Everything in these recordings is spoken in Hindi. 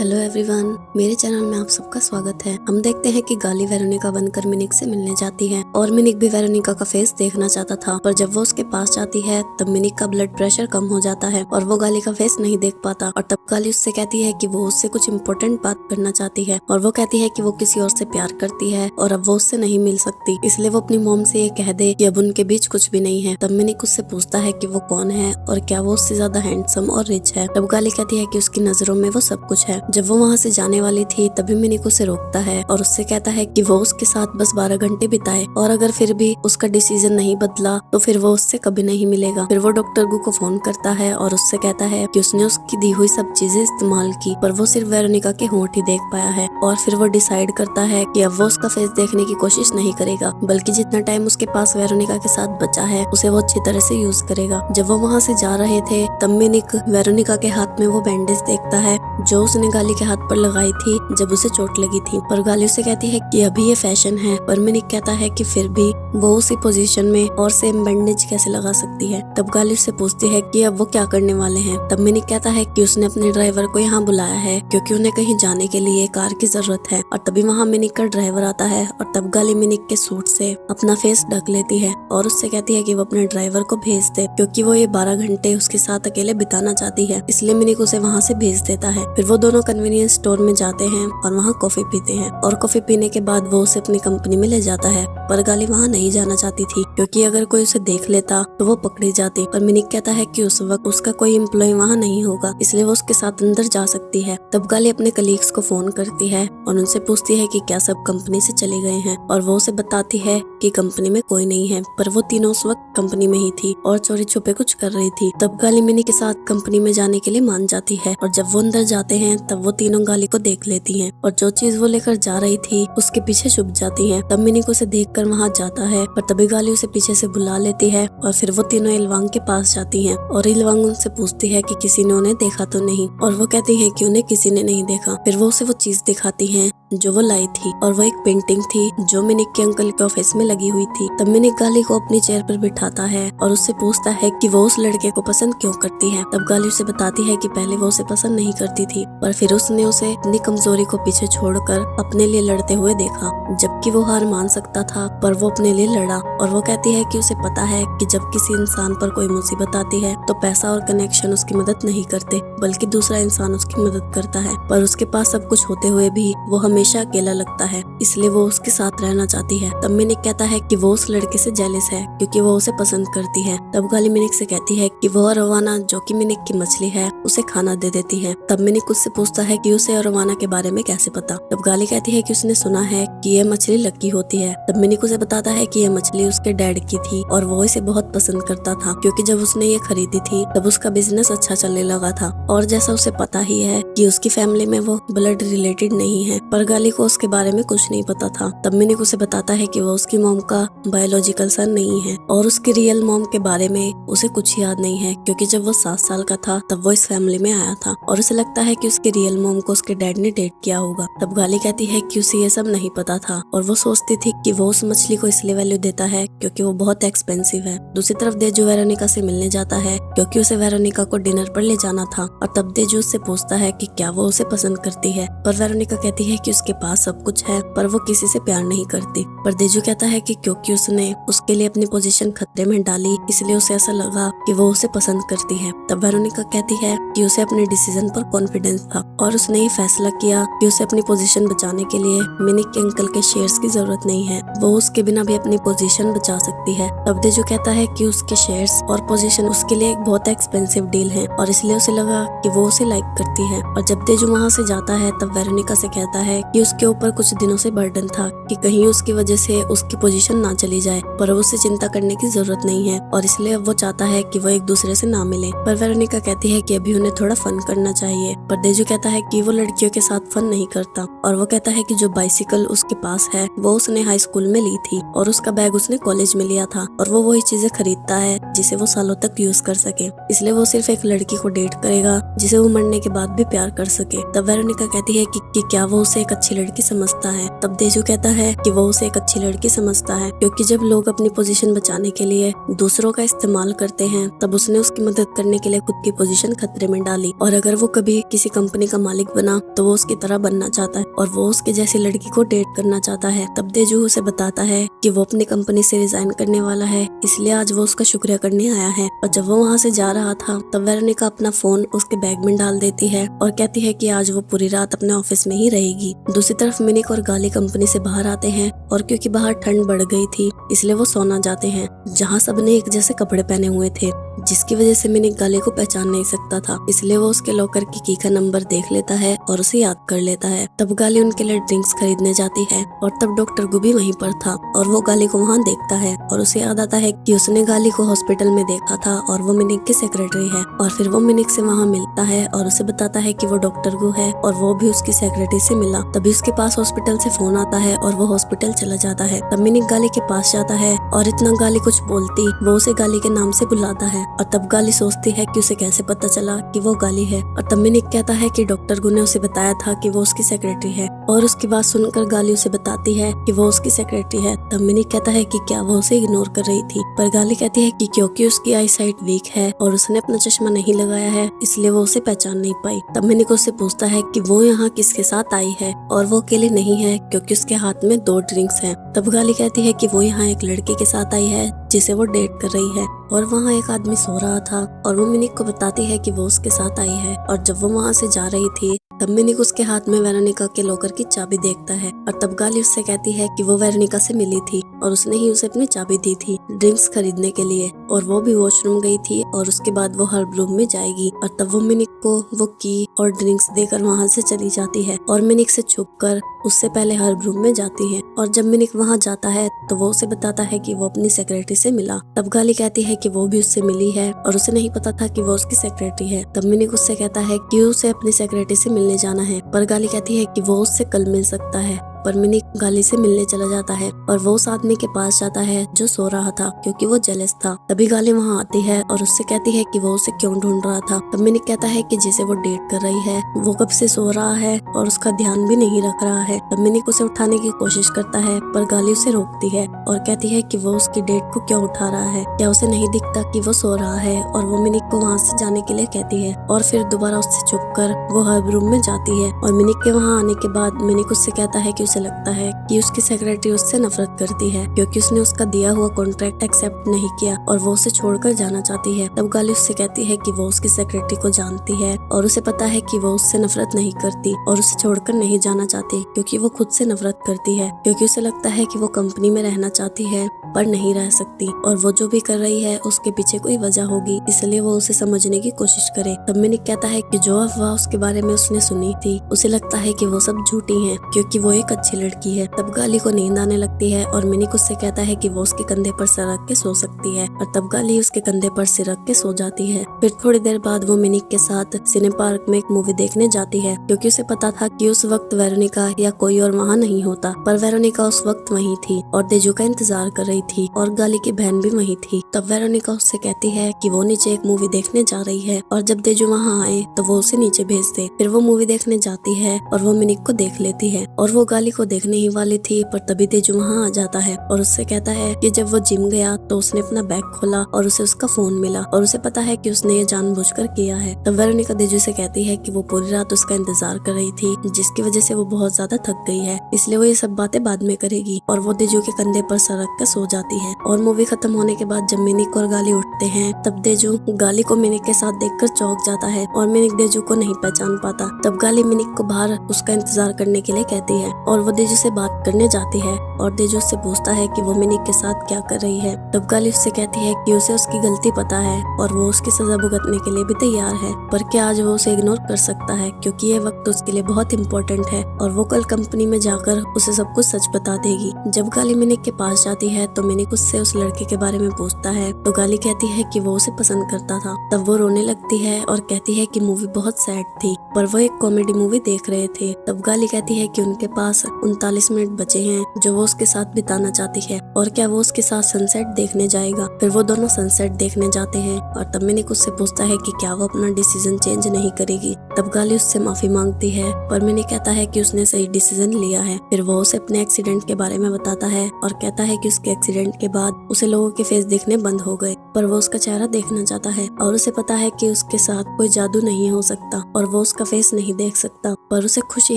हेलो एवरीवन, मेरे चैनल में आप सबका स्वागत है। हम देखते हैं कि गाली वेरोनिका बनकर मिनिक से मिलने जाती है और मिनिक भी वेरोनिका का फेस देखना चाहता था, पर जब वो उसके पास जाती है तब मिनिक का ब्लड प्रेशर कम हो जाता है और वो गाली का फेस नहीं देख पाता। और तब गाली उससे कहती है कि वो उससे कुछ इम्पोर्टेंट बात करना चाहती है और वो कहती है कि वो किसी और से प्यार करती है और अब वो उससे नहीं मिल सकती, इसलिए वो अपनी मॉम से ये कह दे कि अब उनके बीच कुछ भी नहीं है। तब मिनिक उससे पूछता है कि वो कौन है और क्या वो उससे ज्यादा हैंडसम और रिच है। तब गाली कहती है कि उसकी नजरों में वो सब कुछ है। जब वो वहाँ से जाने वाली थी तभी मिनिक उसे रोकता है और उससे कहता है कि वो उसके साथ बस 12 घंटे बिताए और अगर फिर भी उसका डिसीजन नहीं बदला तो फिर वो उससे कभी नहीं मिलेगा। फिर वो डॉक्टर गु को फोन करता है और उससे कहता है कि उसने उसकी दी हुई सब चीजें इस्तेमाल की पर वो सिर्फ वेरोनिका के होंठ ही देख पाया है। और फिर वो डिसाइड करता है कि अब वो उसका फेस देखने की कोशिश नहीं करेगा, बल्कि जितना टाइम उसके पास वेरोनिका के साथ बचा है उसे वो अच्छी तरह से यूज करेगा। जब वो वहाँ से जा रहे थे तब मिनिक वेरोनिका के हाथ में वो बैंडेज देखता है जो उसने गाली के हाथ पर लगाई थी जब उसे चोट लगी थी। पर गाली उसे कहती है कि अभी ये फैशन है, पर मिनिक कहता है कि फिर भी वो उसी पोजीशन में और सेम बैंडेज कैसे लगा सकती है। तब गाली उससे पूछती है कि अब वो क्या करने वाले हैं। तब मिनिक कहता है कि उसने अपने ड्राइवर को यहाँ बुलाया है क्योंकि उन्हें कहीं जाने के लिए कार की जरूरत है। और तभी वहाँ मिनिक का ड्राइवर आता है और तब गाली मिनिक के सूट से अपना फेस ढक लेती है और उससे कहती है कि वो अपने ड्राइवर को भेज दे क्योंकि वो ये 12 घंटे उसके साथ अकेले बिताना चाहती है, इसलिए मिनिक उसे वहाँ से भेज देता है। फिर वो दोनों कन्वीनियंस स्टोर में जाते हैं और वहाँ कॉफी पीते हैं और कॉफी पीने के बाद वो उसे अपनी कंपनी में ले जाता है। पर गाली वहाँ नहीं जाना चाहती थी क्योंकि अगर कोई उसे देख लेता तो वो पकड़ी जाती। पर मिनिक कहता है कि उस वक्त उसका कोई एम्प्लॉय वहाँ नहीं होगा, इसलिए वो उसके साथ अंदर जा सकती है। तब गाली अपने कलीग्स को फोन करती है और उनसे पूछती है कि क्या सब कंपनी से चले गए हैं और वो उसे बताती है कि कंपनी में कोई नहीं है, पर वो तीनों उस वक्त कंपनी में ही थी और चोरी छुपे कुछ कर रही थी। तब गाली मिनी के साथ कंपनी में जाने के लिए मान जाती है और जब वो अंदर जाते हैं तब वो तीनों गाली को देख लेती हैं और जो चीज वो लेकर जा रही थी उसके पीछे छुप जाती हैं। तब मिनी को उसे देखकर वहाँ जाता है पर तभी गाली उसे पीछे से बुला लेती है और फिर वो तीनों इलवांग के पास जाती हैं और इलवांग उनसे पूछती है कि किसी ने उन्हें देखा तो नहीं और वो कहती है कि उन्हें किसी ने नहीं देखा। फिर वो उसे वो चीज दिखाती है जो वो लाई थी और वो एक पेंटिंग थी जो मिनिक के अंकल के ऑफिस में लगी हुई थी। तब मिनिक गाली को अपनी चेयर पर बिठाता है और उससे पूछता है कि वो उस लड़के को पसंद क्यों करती है। तब गाली उसे बताती है कि पहले वो उसे पसंद नहीं करती थी पर फिर उसने उसे अपनी कमजोरी को पीछे छोड़कर अपने लिए लड़ते हुए देखा, जबकि वो हार मान सकता था पर वो अपने लिए लड़ा। और वो कहती है कि उसे पता है कि जब किसी इंसान पर कोई मुसीबत आती है तो पैसा और कनेक्शन उसकी मदद नहीं करते बल्कि दूसरा इंसान उसकी मदद करता है, पर उसके पास सब कुछ होते हुए भी वो हमेशा अकेला लगता है, इसलिए वो उसके साथ रहना चाहती है। तब मिनिक कहता है कि वो उस लड़के से जेलस है क्योंकि वो उसे पसंद करती है। तब गाली मिनिक से कहती है कि वो रवाना जो कि मिनिक की मछली है उसे खाना दे देती है। तब मिनिक उससे पूछता है कि उसे रवाना के बारे में कैसे पता। तब गाली कहती है कि उसने सुना है कि यह मछली लकी होती है। तब मिनिक उसे बताता है कि यह मछली उसके डैड की थी और वो इसे बहुत पसंद करता था क्योंकि जब उसने ये खरीदी थी तब उसका बिजनेस अच्छा चलने लगा था और जैसा उसे पता ही है कि उसकी फैमिली में वो ब्लड रिलेटेड नहीं है, पर गाली को उसके बारे में कुछ नहीं पता था। तब मिनिक उसे बताता है कि वो उसकी मॉम का बायोलॉजिकल सन नहीं है और उसकी रियल मॉम के बारे में उसे कुछ याद नहीं है क्योंकि जब वो 7 साल का था तब वो इस फैमिली में आया था और उसे लगता है कि उसकी रियल मॉम को उसके डैड ने डेट किया होगा। तब गाली कहती है कि उसे ये सब नहीं पता था और वो सोचती थी कि वो उस मछली को इसलिए वैल्यू देता है क्योंकि वो बहुत एक्सपेंसिव है। दूसरी तरफ देजू वेरोनिका से मिलने जाता है क्योंकि उसे वेरोनिका को डिनर पर ले जाना था और तब देजू उससे पूछता है कि क्या वो उसे पसंद करती है, पर वेरोनिका कहती है कि उसके पास सब कुछ है पर वो किसी से प्यार नहीं करती। पर देजू कहता है कि क्योंकि उसने उसके लिए अपनी पोजीशन खतरे में डाली इसलिए उसे ऐसा लगा कि वो उसे पसंद करती है। तब वेरोनिका कहती है कि उसे अपने डिसीजन पर कॉन्फिडेंस था और उसने ये फैसला किया कि उसे अपनी पोजीशन बचाने के लिए मिनिक के अंकल के शेयर्स की जरूरत नहीं है, वो उसके बिना भी अपनी पोजीशन बचा सकती है। तब देजू कहता है कि उसके शेयर्स और पोजीशन उसके लिए एक बहुत एक्सपेंसिव डील है और इसलिए उसे लगा कि वो उसे लाइक करती है। और जब देजू वहाँ से जाता है तब वेरोनिका से कहता है कि उसके ऊपर कुछ दिनों से बर्डन था कि कहीं उसकी वजह से उसकी पोजीशन ना चली जाए, पर उसे चिंता करने की जरूरत नहीं है और इसलिए अब वो चाहता है कि वो एक दूसरे से ना मिले। पर वेरोनिका कहती है कि अभी उन्हें थोड़ा फन करना चाहिए, पर देजू कहता है कि वो लड़कियों के साथ फन नहीं करता और वो कहता है कि जो बाइसिकल उसके पास है वो उसने हाई स्कूल में ली थी और उसका बैग उसने कॉलेज में लिया था और वो वही चीजें खरीदता है जिसे वो सालों तक यूज कर सके, इसलिए वो सिर्फ एक लड़की को डेट करेगा जिसे वो मरने के बाद भी प्यार कर सके। तब वेरोनिका कहती है कि क्या वो उसे एक अच्छी लड़की समझता है। तब देजू कहता है कि वो उसे एक अच्छी लड़की समझता है, क्योंकि जब लोग अपनी पोजीशन बचाने के लिए दूसरों का इस्तेमाल करते हैं तब उसने उसकी मदद करने के लिए खुद की पोजीशन खतरे में डाली। और अगर वो कभी किसी कंपनी का मालिक बना तो वो उसकी तरह बनना चाहता है और वो उसके जैसी लड़की को डेट करना चाहता है। तब देजू उसे बताता है कि वो अपनी कंपनी से रिजाइन करने वाला है, इसलिए आज वो उसका शुक्रिया करने आया है। और जब वो वहाँ से जा रहा था तब वेरोनिका अपना फोन उसके बैग में डाल देती है और कहती है कि आज वो पूरी रात अपने ऑफिस में ही रहेगी। दूसरी तरफ मिनिक और गाली कंपनी से बाहर आते हैं और क्योंकि बाहर ठंड बढ़ गई थी इसलिए वो सोना जाते हैं, जहाँ सबने एक जैसे कपड़े पहने हुए थे, जिसकी वजह से मिनिक गाली को पहचान नहीं सकता था। इसलिए वो उसके लॉकर की का नंबर देख लेता है और उसे याद कर लेता है। तब गाली उनके लिए ड्रिंक्स खरीदने जाती है और तब डॉक्टर गुबी वहीं पर था और वो गाली को वहाँ देखता है और उसे याद आता है कि उसने गाली को हॉस्पिटल में देखा था और वो मिनिक की सेक्रेटरी है। और फिर वो मिनिक से वहाँ मिलता है और उसे बताता है कि वो डॉक्टर गु है और वो भी उसकी सेक्रेटरी से मिला। तभी उसके पास हॉस्पिटल से फोन आता है और वो हॉस्पिटल चला जाता है। तब मिनिक गाली के पास जाता है और इतना गाली कुछ बोलती वो उसे गाली के नाम से बुलाता है और तब गाली सोचती है कि उसे कैसे पता चला कि वो गाली है। और तब मिनिक कहता है कि डॉक्टर गु ने उसे बताया था कि वो उसकी सेक्रेटरी है और उसकी बात सुनकर गाली उसे बताती है कि वो उसकी सेक्रेटरी है। तब मिनिक कहता है कि क्या वो उसे इग्नोर कर रही थी, पर गाली कहती है कि क्योंकि उसकी आई साइट वीक है और उसने अपना चश्मा नहीं लगाया है इसलिए वो उसे पहचान नहीं पाई। तब मिनिक उससे पूछता है कि वो यहाँ किसके साथ आई है और वो अकेले नहीं है क्योंकि उसके हाथ में 2 ड्रिंक्स हैं। तब गाली कहती है कि वो यहाँ एक लड़के के साथ आई है जिसे वो डेट कर रही है और वहाँ एक आदमी सो रहा था और वो मिनिक को बताती है कि वो उसके साथ आई है। और जब वो वहाँ से जा रही थी तब मिनिक उसके हाथ में वेरोनिका के लॉकर की चाबी देखता है और तब गाली उससे कहती है कि वो वेरोनिका से मिली थी और उसने ही उसे अपनी चाबी दी थी ड्रिंक्स खरीदने के लिए और वो भी वॉशरूम गई थी और उसके बाद वो हर रूम में जाएगी। और तब वो मिनिक को वो की और ड्रिंक्स देकर वहाँ से चली जाती है और मिनिक से छुपकर उससे पहले हर रूम में जाती है। और जब मिनिक वहाँ जाता है तो वो उसे बताता है कि वो अपनी सेक्रेटरी से मिला। तब गाली कहती है कि वो भी उससे मिली है और उसे नहीं पता था कि वो उसकी सेक्रेटरी है। तब मिनिक उससे कहता है कि उसे अपनी सेक्रेटरी से मिलने जाना है, पर गाली कहती है कि वो उससे कल मिल सकता है। पर मिनिक गाली से मिलने चला जाता है और वो उस आदमी के पास जाता है जो सो रहा था क्योंकि वो जेलस था। तभी गाली वहाँ आती है और उससे कहती है कि वो उसे क्यों ढूंढ रहा था। तब मिनिक कहता है कि जिसे वो डेट कर रही है वो कब से सो रहा है और उसका ध्यान भी नहीं रख रहा है। तब मिनिक उसे उठाने की कोशिश करता है पर गाली उसे रोकती है और कहती है कि वो उसकी डेट को क्यों उठा रहा है, क्या उसे नहीं दिखता कि वो सो रहा है। और वो मिनिक को वहाँ से जाने के लिए कहती है और फिर दोबारा उससे छुपकर वो हर रूम में जाती है। और मिनिक के वहाँ आने के बाद मिनिक उससे कहता है कि उसे लगता है कि उसकी सेक्रेटरी उससे नफरत करती है क्योंकि उसने उसका दिया हुआ कॉन्ट्रैक्ट एक्सेप्ट नहीं किया और वो उसे छोड़कर जाना चाहती है। तब गाली उससे कहती है कि वो उसकी सेक्रेटरी को जानती है और उसे पता है कि वो उससे नफरत नहीं करती और उसे छोड़कर नहीं जाना चाहती क्योंकि वो खुद से नफरत करती है, क्योंकि उसे लगता है कि वो कंपनी में रहना चाहती है पर नहीं रह सकती और वो जो भी कर रही है उसके पीछे कोई वजह होगी, इसलिए वो उसे समझने की कोशिश करे। तब मिनिक कहता है कि जो अफवाह उसके बारे में उसने सुनी थी उसे लगता है कि वो सब झूठी हैं क्योंकि वो एक अच्छी लड़की है। तब गाली को नींद आने लगती है और मिनिक उससे कहता है कि वो उसके कंधे पर सर रख के सो सकती है और तब गाली उसके कंधे पर सिर रख के सो जाती है। फिर थोड़ी देर बाद वो मिनिक के साथ सिने पार्क में एक मूवी देखने जाती है क्योंकि उसे पता था कि उस वक्त वेरोनिका या कोई और वहाँ नहीं होता, पर वेरोनिका उस वक्त वहीं थी और तेजू का इंतजार कर रही थी और गाली की बहन भी वहीं थी। तब वेरोनिका उससे कहती है कि वो नीचे एक मूवी देखने जा रही है और जब तेजू वहाँ आए तो वो उसे नीचे भेज दे। फिर वो मूवी देखने जाती है और वो मिनिक को देख लेती है और वो गाली को देखने ही वाली थी, पर तभी तेजू वहाँ आ जाता है और उससे कहता है कि जब वो जिम गया तो उसने अपना बैग खोला और उसे उसका फोन मिला और उसे पता है कि उसने ये जानबूझकर किया है। तब वेरोनिका तेजू से कहती है कि वो पूरी रात उसका इंतजार कर रही थी जिसकी वजह से वो बहुत ज्यादा थक गई है, इसलिए वो ये सब बातें बाद में करेगी। और वो तेजू के कंधे पर सर रख कर सो जाती है। और मूवी खत्म होने के बाद जब मिनिक और गाली उठते हैं तब तेजू गाली को मिनिक के साथ देखकर चौंक जाता है और मिनिक तेजू को नहीं पहचान पाता। तब गाली मिनिक को बाहर उसका इंतजार करने के लिए कहती है और वो तेजू से बात करने जाती है और तेजू उससे पूछता है कि वो मिनिक के साथ क्या कर रही है। तब गाली उससे कहती है कि उसे उसकी गलती पता है और वो उसकी सजा भुगतने के लिए भी तैयार है, पर क्या आज वो उसे इग्नोर कर सकता है क्योंकि ये वक्त उसके लिए बहुत इम्पोर्टेंट है और वो कल कंपनी में जाकर उसे सब कुछ सच बता देगी। जब गाली मिनिक के पास जाती है तो मिनिक उससे उस लड़के के बारे में पूछता है तो गाली कहती है कि वो उसे पसंद करता था। तब वो रोने लगती है और कहती है कि मूवी बहुत सैड थी पर वो एक कॉमेडी मूवी देख रहे थे। तब गाली कहती है कि उनके पास सिर्फ 39 मिनट बचे हैं जो वो उसके साथ बिताना चाहती है और क्या वो उसके साथ सनसेट देखने जाएगा। फिर वो दोनों सनसेट देखने जाते हैं और तब मिनिक उससे पूछता है कि क्या वो अपना डिसीजन चेंज नहीं करेगी। तब गाली उससे माफी मांगती है पर मिनिक कहता है कि उसने सही डिसीजन लिया है। फिर वो उसे अपने एक्सीडेंट के बारे में बताता है और कहता है कि उसके एक्सीडेंट के बाद उसे लोगों के फेस देखने बंद हो गए पर वो उसका चेहरा देखना चाहता है और उसे पता है कि उसके साथ कोई जादू नहीं हो सकता और वो उसका फेस नहीं देख सकता। पर उसे खुशी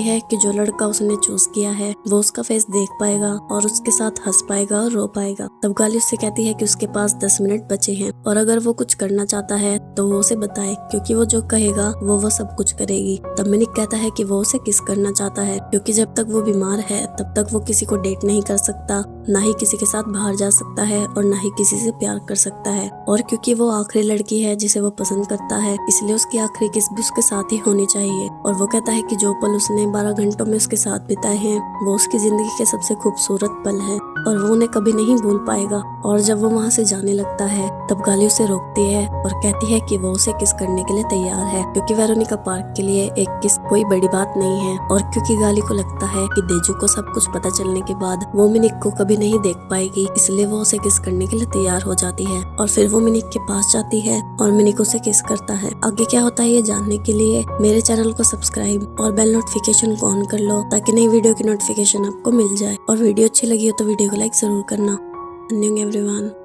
है कि जो लड़का उसने चूज किया है वो उसका फेस देख पाएगा और उसके साथ हंस पाएगा और रो पाएगा। तब गाली उससे कहती है कि उसके पास 10 मिनट बचे हैं और अगर वो कुछ करना चाहता है तो वो उसे बताए क्योंकि वो जो कहेगा वो सब कुछ करेगी। तब मिनिक कहता है कि वो उसे किस करना चाहता है क्योंकि जब तक वो बीमार है तब तक वो किसी को डेट नहीं कर सकता, ना ही किसी के साथ बाहर जा सकता है और ना ही किसी से प्यार कर सकता है। और क्योंकि वो आखिरी लड़की है जिसे वो पसंद करता है इसलिए उसकी आखिरी किस भी उसके साथ ही होनी चाहिए। और वो कहता है कि जो पल उसने 12 घंटों में उसके साथ बिताए हैं वो उसकी जिंदगी के सबसे खूबसूरत पल है और वो उन्हें कभी नहीं भूल पाएगा। और जब वो वहाँ से जाने लगता है तब गाली उसे रोकती है और कहती है कि वो उसे किस करने के लिए तैयार है क्योंकि वेरोनिका पार्क के लिए एक किस कोई बड़ी बात नहीं है। और क्योंकि गाली को लगता है कि देजू को सब कुछ पता चलने के बाद वो मिनिक को कभी नहीं देख पाएगी इसलिए वो उसे किस करने के लिए तैयार हो जाती है और फिर वो मिनिक के पास जाती है और मिनिक उसे किस करता है। आगे क्या होता है ये जानने के लिए मेरे चैनल को सब्सक्राइब और बेल नोटिफिकेशन को ऑन कर लो ताकि नई वीडियो की नोटिफिकेशन आपको मिल जाए। और वीडियो अच्छी लगी हो तो वीडियो को लाइक जरूर करना। एवरीवन।